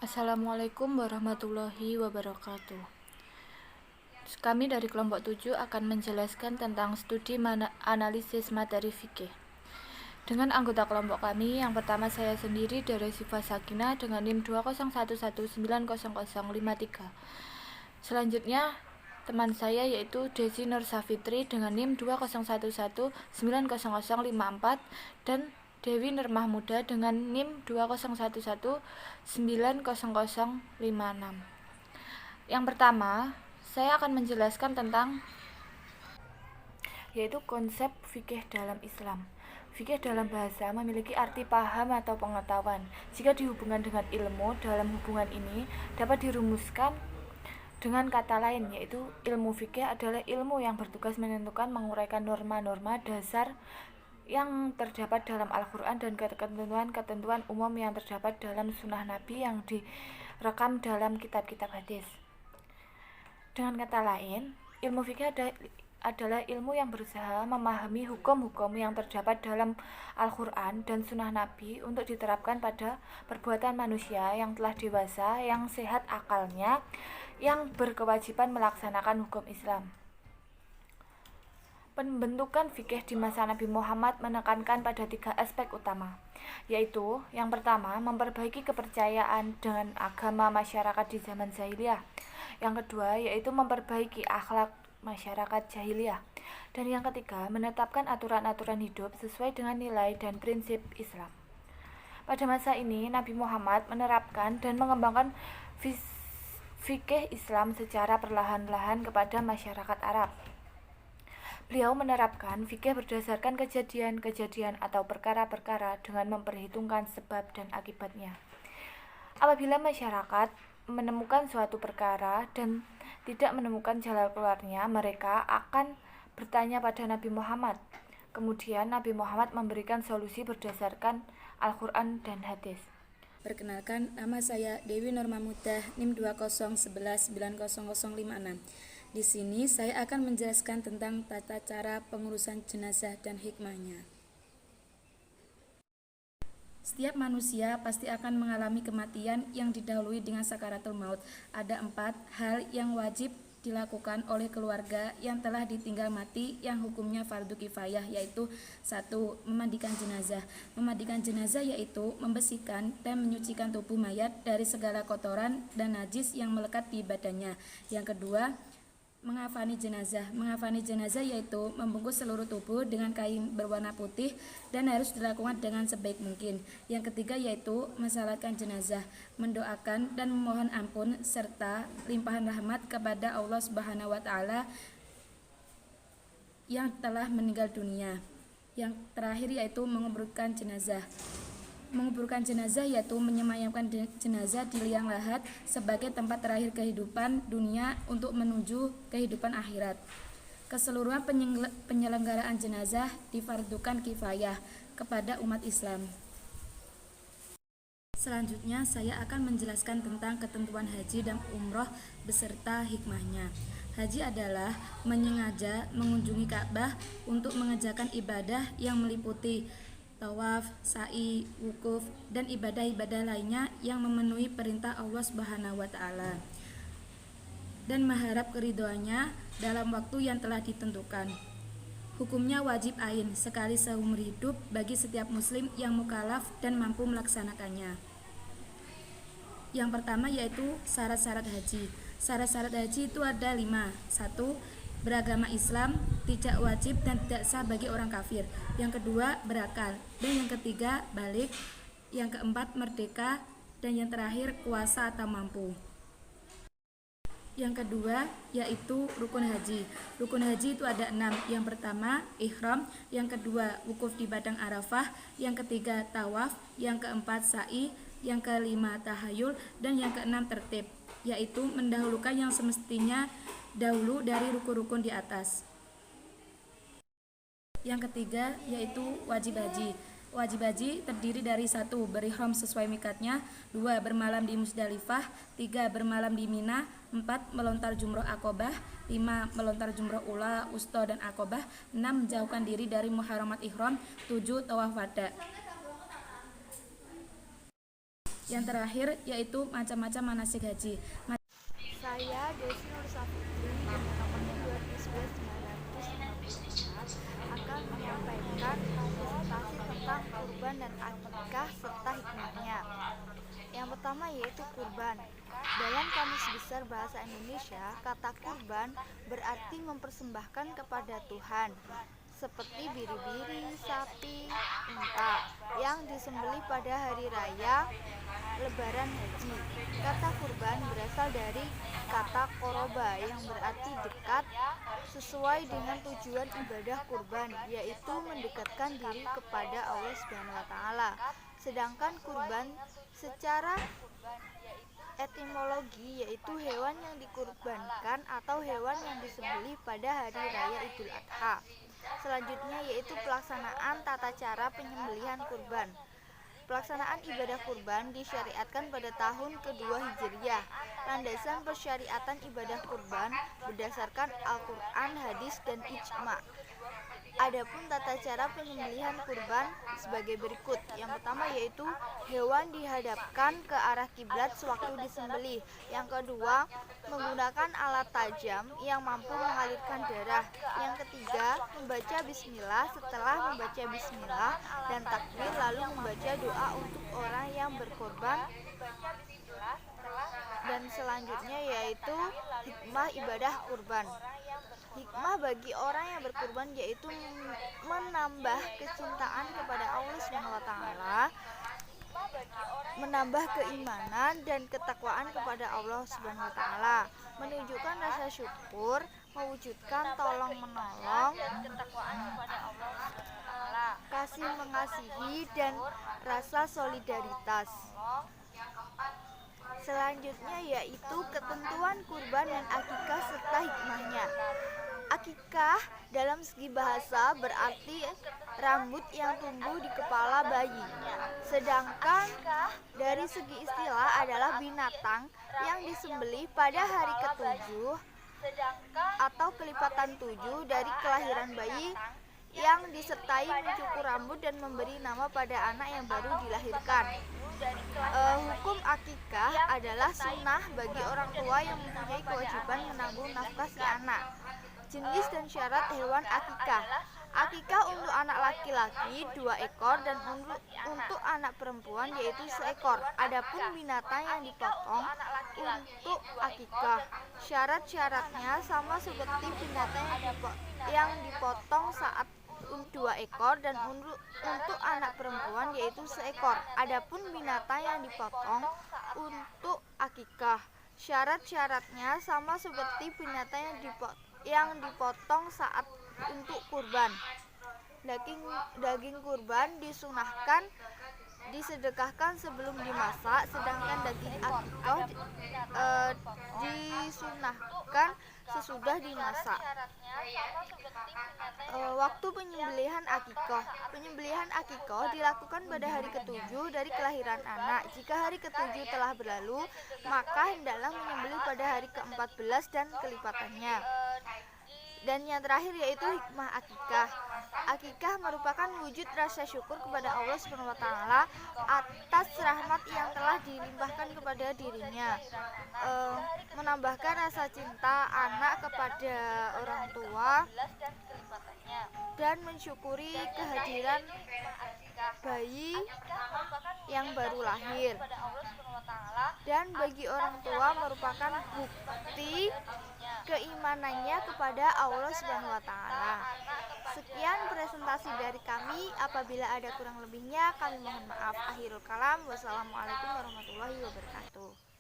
Assalamualaikum warahmatullahi wabarakatuh. Kami dari kelompok 7 akan menjelaskan tentang studi analisis materi fikih. Dengan anggota kelompok kami, yang pertama saya sendiri dari Sifa Sakina dengan NIM 201190053. Selanjutnya teman saya yaitu Desi Nur Safitri dengan NIM 201190054 dan Dewi Nur Mahmuda dengan NIM 201190056. Yang pertama, saya akan menjelaskan tentang yaitu konsep fikih dalam Islam. Fikih dalam bahasa memiliki arti paham atau pengetahuan. Jika dihubungkan dengan ilmu, dalam hubungan ini dapat dirumuskan dengan kata lain, yaitu ilmu fikih adalah ilmu yang bertugas menentukan menguraikan norma-norma dasar yang terdapat dalam Al-Quran dan ketentuan-ketentuan umum yang terdapat dalam sunnah Nabi yang direkam dalam kitab-kitab hadis. Dengan kata lain, ilmu fikih adalah ilmu yang berusaha memahami hukum-hukum yang terdapat dalam Al-Quran dan sunnah Nabi untuk diterapkan pada perbuatan manusia yang telah dewasa, yang sehat akalnya, yang berkewajiban melaksanakan hukum Islam. Pembentukan fikih di masa Nabi Muhammad menekankan pada 3 aspek utama, yaitu yang pertama, memperbaiki kepercayaan dengan agama masyarakat di zaman jahiliyah. Yang kedua, yaitu memperbaiki akhlak masyarakat jahiliyah. Dan yang ketiga, menetapkan aturan-aturan hidup sesuai dengan nilai dan prinsip Islam. Pada masa ini, Nabi Muhammad menerapkan dan mengembangkan fikih Islam secara perlahan-lahan kepada masyarakat Arab. Beliau menerapkan fikih berdasarkan kejadian-kejadian atau perkara-perkara dengan memperhitungkan sebab dan akibatnya. Apabila masyarakat menemukan suatu perkara dan tidak menemukan jalan keluarnya, mereka akan bertanya pada Nabi Muhammad. Kemudian Nabi Muhammad memberikan solusi berdasarkan Al-Quran dan hadis. Perkenalkan, nama saya Dewi Nur Mahmuda, NIM 201190056. Di sini saya akan menjelaskan tentang tata cara pengurusan jenazah dan hikmahnya. Setiap manusia pasti akan mengalami kematian yang didahului dengan sakaratul maut. Ada 4 hal yang wajib dilakukan oleh keluarga yang telah ditinggal mati yang hukumnya fardu kifayah, yaitu 1. Memandikan jenazah. Memandikan jenazah yaitu membersihkan dan menyucikan tubuh mayat dari segala kotoran dan najis yang melekat di badannya. Yang kedua, mengafani jenazah. Mengafani jenazah yaitu membungkus seluruh tubuh dengan kain berwarna putih dan harus dilakukan dengan sebaik mungkin. Yang ketiga yaitu mensalatkan jenazah, mendoakan dan memohon ampun serta limpahan rahmat kepada Allah Subhanahu wa taala yang telah meninggal dunia. Yang terakhir yaitu menguburkan jenazah. Menguburkan jenazah yaitu menyemayamkan jenazah di liang lahat sebagai tempat terakhir kehidupan dunia untuk menuju kehidupan akhirat. Keseluruhan penyelenggaraan jenazah difardukan kifayah kepada umat Islam. Selanjutnya saya akan menjelaskan tentang ketentuan haji dan umroh beserta hikmahnya. Haji adalah menyengaja mengunjungi Ka'bah untuk mengerjakan ibadah yang meliputi tawaf, sa'i, wukuf, dan ibadah-ibadah lainnya yang memenuhi perintah Allah Subhanahu wa taala dan mengharap keridhoannya dalam waktu yang telah ditentukan. Hukumnya wajib ain sekali seumur hidup bagi setiap muslim yang mukallaf dan mampu melaksanakannya. Yang pertama yaitu syarat-syarat haji. Syarat-syarat haji itu ada 5. 1. Beragama Islam, tidak wajib dan tidak sah bagi orang kafir. Yang kedua, berakal. Dan yang ketiga, balik. Yang keempat, merdeka. Dan yang terakhir, kuasa atau mampu. Yang kedua, yaitu rukun haji. Rukun haji itu ada 6. Yang pertama, ihram. Yang kedua, wukuf di padang Arafah. Yang ketiga, tawaf. Yang keempat, sa'i. Yang kelima, tahayul. Dan yang keenam, tertib, yaitu mendahulukan yang semestinya dahulu dari rukun-rukun di atas. Yang ketiga yaitu wajib haji. Wajib haji terdiri dari 1. Berihram sesuai mikatnya, 2. Bermalam di Musdalifah, 3. Bermalam di Mina, 4. Melontar jumroh Aqobah, 5. Melontar jumroh Ula, Wusta dan Aqobah, 6. Menjauhkan diri dari muharamat ihram, 7. Tawaf wada. Yang terakhir yaitu macam-macam manasik haji. Saya Desi Nur Safitri dengan nomor 2011-954 akan menyampaikan presentasi tentang kurban dan akikah serta hikmahnya. Yang pertama yaitu kurban. Dalam Kamus Besar Bahasa Indonesia, kata kurban berarti mempersembahkan kepada Tuhan, seperti biri-biri, sapi, unta yang disembelih pada hari raya Lebaran Haji. Kata kurban berasal dari kata koroba yang berarti dekat, sesuai dengan tujuan ibadah kurban, yaitu mendekatkan diri kepada Allah SWT. Sedangkan kurban secara etimologi yaitu hewan yang dikurbankan atau hewan yang disembelih pada hari raya Idul Adha. Selanjutnya yaitu pelaksanaan tata cara penyembelihan kurban. Pelaksanaan ibadah kurban disyariatkan pada tahun kedua Hijriyah. Landasan persyariatan ibadah kurban berdasarkan Al-Quran, hadis, dan ijma'. Adapun tata cara penyembelihan kurban sebagai berikut. Yang pertama yaitu hewan dihadapkan ke arah kiblat sewaktu disembelih. Yang kedua, menggunakan alat tajam yang mampu mengalirkan darah. Yang ketiga, membaca bismillah. Setelah membaca bismillah dan takbir lalu membaca doa untuk orang yang berkorban. Dan selanjutnya yaitu hikmah ibadah kurban. Hikmah bagi orang yang berkurban yaitu menambah kecintaan kepada Allah SWT, menambah keimanan dan ketakwaan kepada Allah SWT, menunjukkan rasa syukur, mewujudkan tolong menolong, kasih mengasihi, dan rasa solidaritas. Selanjutnya yaitu ketentuan kurban dan akikah serta hikmahnya. Akikah dalam segi bahasa berarti rambut yang tumbuh di kepala bayi. Sedangkan dari segi istilah adalah binatang yang disembelih pada hari ke-7 atau kelipatan 7 dari kelahiran bayi yang disertai mencukur rambut dan memberi nama pada anak yang baru dilahirkan. Hukum akikah adalah sunnah bagi orang tua yang mempunyai kewajiban menanggung nafkah si anak. Jenis dan syarat hewan akikah. Akikah untuk anak laki-laki 2 ekor dan untuk anak perempuan yaitu 1 ekor. Adapun binatang yang dipotong untuk akikah, syarat-syaratnya sama seperti binatang yang dipotong saat 2 ekor dan untuk anak perempuan yaitu 1 ekor. Adapun binatang yang dipotong untuk akikah, syarat-syaratnya sama seperti binatang yang dipotong saat untuk kurban. Daging kurban disunahkan disedekahkan sebelum dimasak, sedangkan daging akikah disunahkan sesudah dimasak. Waktu penyembelihan akikah. Penyembelihan akikah dilakukan pada hari ke-7 dari kelahiran anak. Jika hari ke-7 telah berlalu, maka hendaklah menyembelih pada hari ke-14 dan kelipatannya. Dan yang terakhir yaitu hikmah akikah. Akikah merupakan wujud rasa syukur kepada Allah SWT atas rahmat yang telah dilimpahkan kepada dirinya, menambahkan rasa cinta anak kepada orang tua, dan mensyukuri kehadiran bayi yang baru lahir. Dan bagi orang tua merupakan bukti keimanannya kepada Allah SWT. Sekian presentasi dari kami. Apabila ada kurang lebihnya kami mohon maaf. Akhirul kalam. Wassalamualaikum warahmatullahi wabarakatuh.